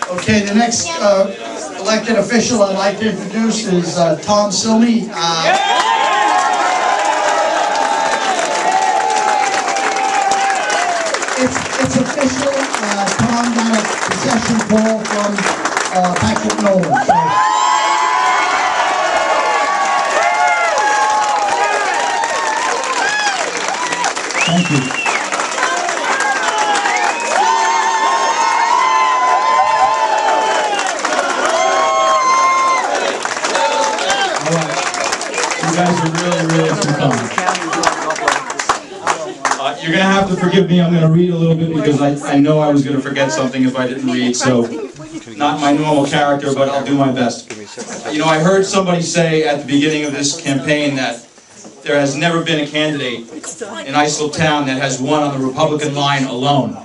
Okay, the next elected official I'd like to introduce is Tom Cilmi. It's official. Tom got a concession call from Patrick Nolan. So. Thank you. You guys are really fun. You're going to have to forgive me. I'm going to read a little bit because I know I was going to forget something if I didn't read. So, not my normal character, but I'll do my best. You know, I heard somebody say at the beginning of this campaign that there has never been a candidate in Islip Town that has won on the Republican line alone.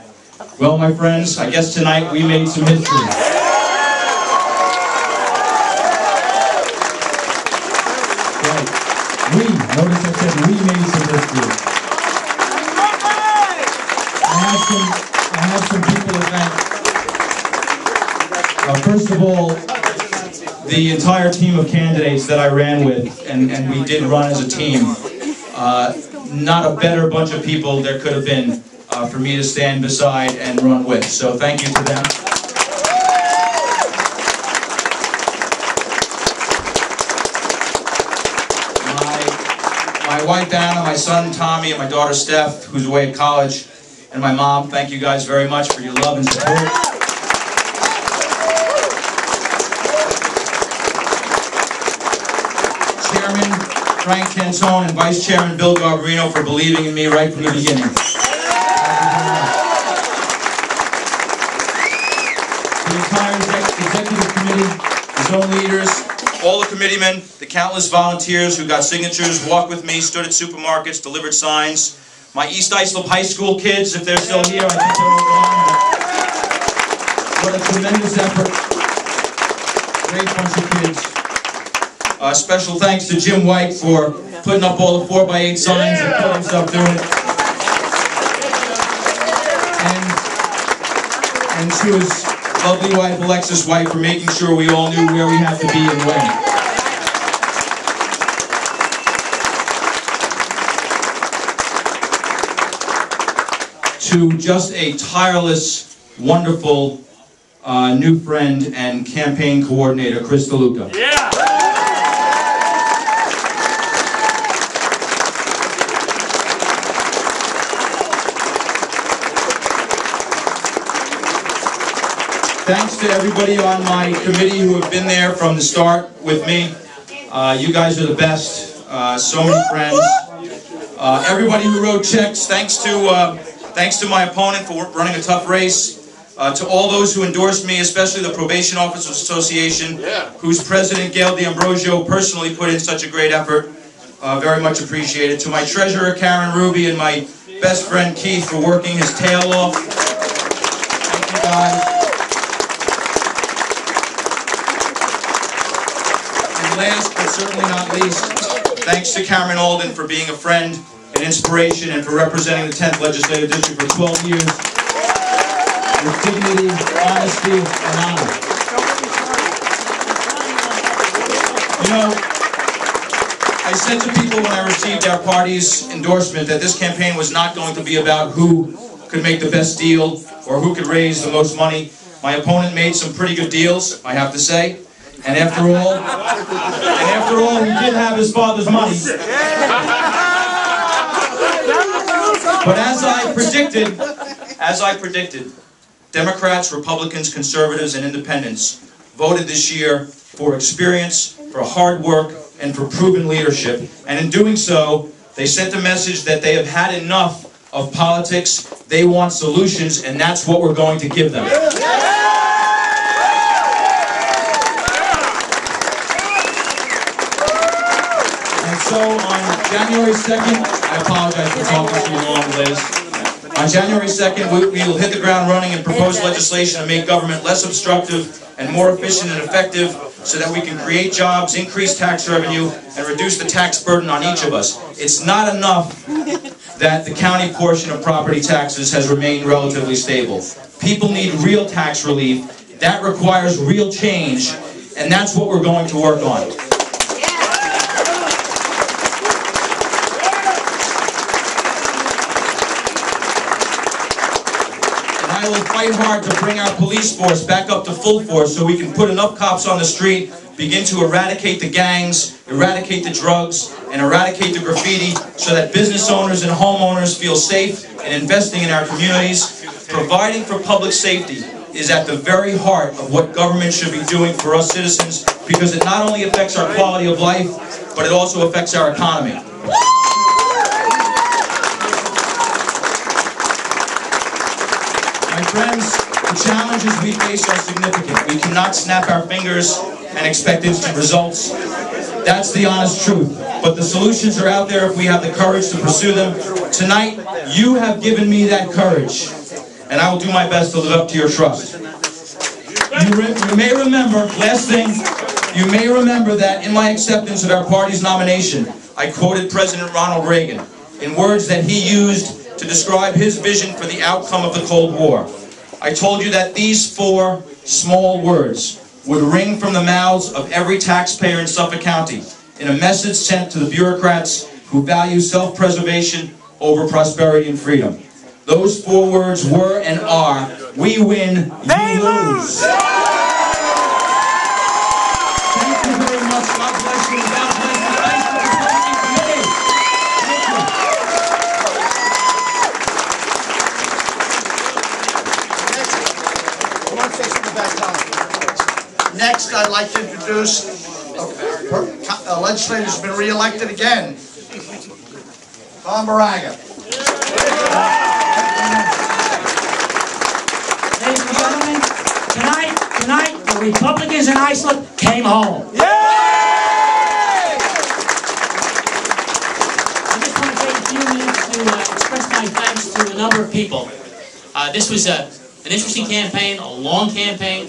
Well, my friends, I guess tonight we made some history. Notice I said we made some history. I have some people to thank. First of all, the entire team of candidates that I ran with, and we did run as a team. Not a better bunch of people there could have been for me to stand beside and run with. So thank you to them. My wife Anna, my son Tommy, and my daughter Steph, who's away at college, and my mom, thank you guys very much for your love and support. Chairman Frank Cantone and Vice Chairman Bill Garbarino for believing in me right from the beginning. The entire executive committee, the zone leaders, all the committeemen, the countless volunteers who got signatures, walked with me, stood at supermarkets, delivered signs. My East Islip High School kids, if they're still here, I think they're all gone. What a tremendous effort. Great bunch of kids. Special thanks to Jim White for putting up all the 4x8 signs and putting himself doing it. And to his lovely wife, Alexis White, for making sure we all knew where we had to be and when. To just a tireless, wonderful new friend and campaign coordinator, Chris DeLuca. Yeah. Thanks to everybody on my committee who have been there from the start with me. You guys are the best. So many friends. Everybody who wrote checks, thanks to my opponent for running a tough race. To all those who endorsed me, especially the Probation Officers Association, whose president, Gail D'Ambrosio, personally put in such a great effort. Very much appreciated. To my treasurer, Karen Ruby, and my best friend, Keith, for working his tail off. Thank you, guys. Last but certainly not least, thanks to Cameron Alden for being a friend, an inspiration, and for representing the 10th Legislative District for 12 years with dignity, honesty, and honor. You know, I said to people when I received our party's endorsement that this campaign was not going to be about who could make the best deal or who could raise the most money. My opponent made some pretty good deals, I have to say. And after all, he did have his father's money. But as I predicted, Democrats, Republicans, Conservatives, and Independents voted this year for experience, for hard work, and for proven leadership. And in doing so, they sent a message that they have had enough of politics. They want solutions, and that's what we're going to give them. So on January 2nd, I apologize for talking too long, Liz. On January 2nd, we will hit the ground running and propose legislation to make government less obstructive and more efficient and effective so that we can create jobs, increase tax revenue, and reduce the tax burden on each of us. It's not enough that the county portion of property taxes has remained relatively stable. People need real tax relief That requires real change, and that's what we're going to work on. I will fight hard to bring our police force back up to full force so we can put enough cops on the street, begin to eradicate the gangs, eradicate the drugs, and eradicate the graffiti so that business owners and homeowners feel safe in investing in our communities. Providing for public safety is at the very heart of what government should be doing for us citizens, because it not only affects our quality of life, but it also affects our economy. My friends, the challenges we face are significant. We cannot snap our fingers and expect instant results. That's the honest truth. But the solutions are out there if we have the courage to pursue them. Tonight, you have given me that courage, and I will do my best to live up to your trust. You may remember, last thing, you may remember that in my acceptance of our party's nomination, I quoted President Ronald Reagan in words that he used to describe his vision for the outcome of the Cold War. I told you that these 4 small words would ring from the mouths of every taxpayer in Suffolk County in a message sent to the bureaucrats who value self-preservation over prosperity and freedom. Those 4 words were and are, we win, you lose. Thank you very much. God bless you. God bless you. Thanks for the committee. Next, I'd like to introduce a legislator who's been re-elected again, Barraga. Ladies and gentlemen, tonight, the Republicans in Iceland came home. Yay! I just want to take a few minutes to express my thanks to a number of people. This was an interesting campaign, a long campaign,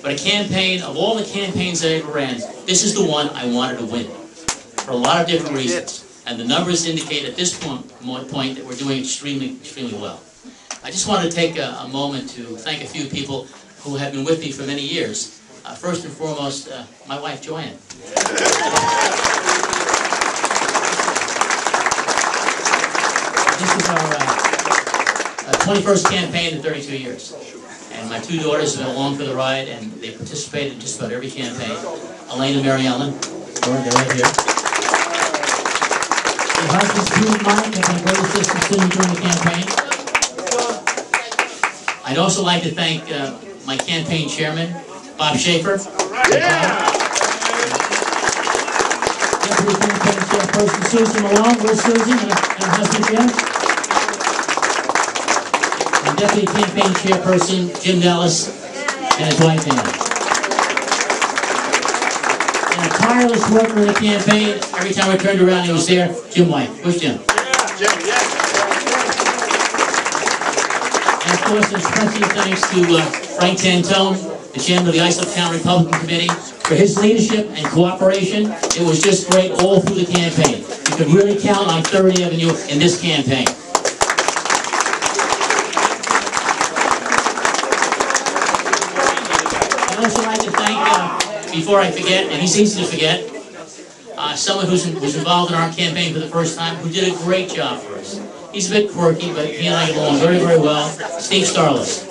but a campaign, of all the campaigns I ever ran, this is the one I wanted to win, for a lot of different reasons. And the numbers indicate at this point that we're doing extremely well. I just want to take a moment to thank a few people who have been with me for many years. First and foremost, my wife, Joanne. This is our 21st campaign in 32 years. And my 2 daughters have been along for the ride, and they participated in just about every campaign. Elaine and Mary Ellen, they're right here. My husband, Steve and Mike, have been great assistants to me during the campaign. I'd also like to thank my campaign chairman, Bob Schaefer. Deputy campaign chairperson, Susan Malone, with Susan and her husband, Jim. And deputy campaign chairperson, Jim Nellis, and his wife, Ann. And a tireless worker in the campaign. Every time I turned around, he was there. Jim White. Where's Jim? And of course, especially thanks to Frank Tantone, the chairman of the Iceland County Republican Committee, for his leadership and cooperation. It was just great all through the campaign. You could really count on 3rd Avenue in this campaign. I'd also like to thank, before I forget, and he's easy to forget, someone who was involved in our campaign for the first time, who did a great job for us. He's a bit quirky, but he and I get along very well. Steve Starless.